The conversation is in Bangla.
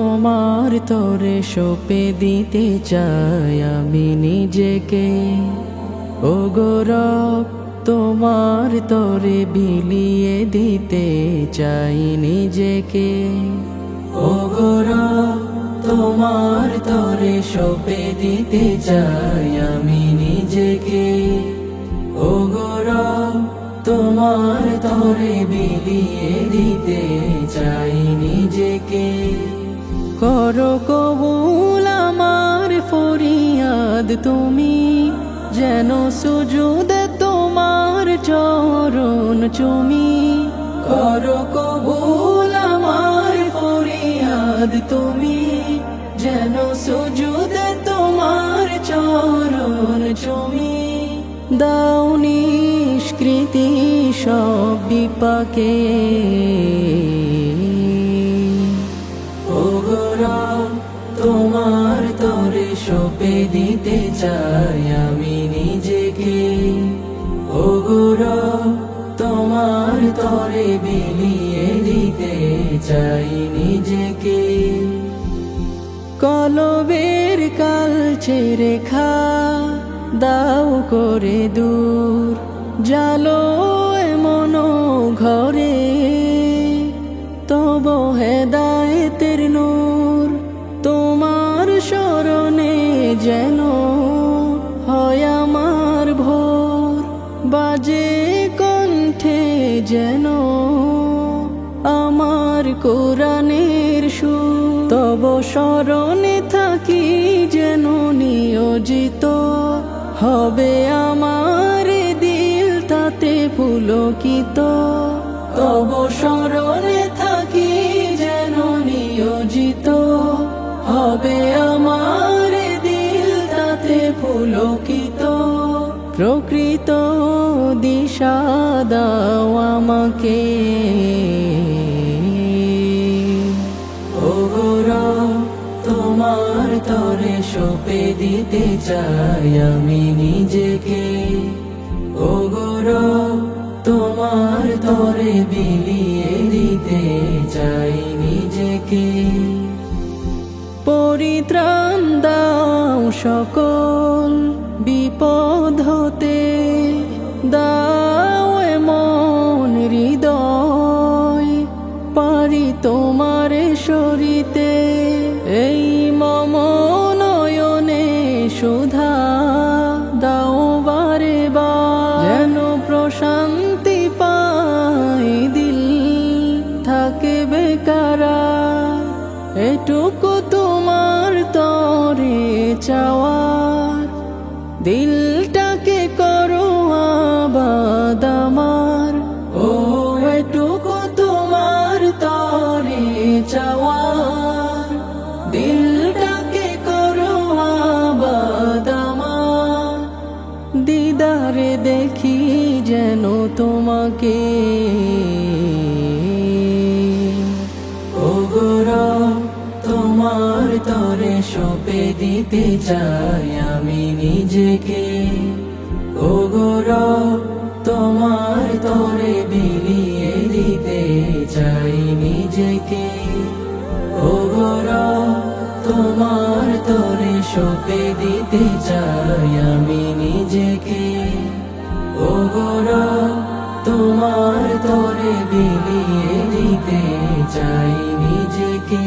তোমার তরে সঁপে দিতে চাই আমি নিজেকে। ও গো রব, তোমার তরে বিলিয়ে দিতে চাই নিজেকে। ও গো রব, তোমার তরে সঁপে দিতে চাই আমি নিজেকে। ও গো রব, তোমার তরে বিলিয়ে দিতে চাই নিজেকে। করো কবুল আমার ফরিয়াদ তুমি, যেন সুজুদ তোমার চরণ চুমি। করো কবুল আমার ফরিয়াদ তুমি, যেন সুজুদ তোমার চরণ চুমি। দাও নিষ্কৃতি সব বিপাকে। ও গো রব, তোমার তরে সঁপে দিতে চাই আমি নিজেকে। ও গো রব, তোমার তরে বিলিয়ে দিতে চাই নিজেকে। কলবের কালচে রেখা দাও করে দূর, জালো এমন ঘরে তব হেদায়েতের নূর। তোমার শরণে যেন হয় আমার ভোর, বাজে কণ্ঠে যেন আমার কোরআনের সুর। তব শরণে থাকি যেন নিয়োজিত, হবে আমার দিল তাতে পুলকিত। তব শরণে থাকি যেন নিয়োজিত, হবে আমার দিল তাতে পুলকিত। প্রকৃত দিশা দাও আমাকে। ও গো রব, তোমার তরে সঁপে দিতে চাই আমি নিজেকে। ও গো রব, তোমার তরে বিলিয়ে দিতে চাই নিজেকে। পরিত্রাণ দাও সকল বিপদ হতে, দাও এমন হৃদয় পারি তোমার সরিতে। এই মম নয়নে সুধা দাও বারে বার, যেন প্রশান্তি পাই দিল থাকে বেকারা। এটুকু তোমার তরে চাওয়ার, দিলটাকে করো আবাদ আমার। ও এটুকু তোমার তরে চাওয়ার, দিলটাকে করো আবাদ আমার। দিদারে দেখি যেন তোমাকে। ও গো রব, তোমার তরে সঁপে দিতে চাই আমি নিজেকে। ও গো রব, তোমার তরে বিলিয়ে দিতে চাই নিজেকে। ও গো রব, তোমার তরে সঁপে দিতে চাই আমি নিজেকে। ও গো রব, তোমার তরে বিলিয়ে দিতে চাই নিজেকে।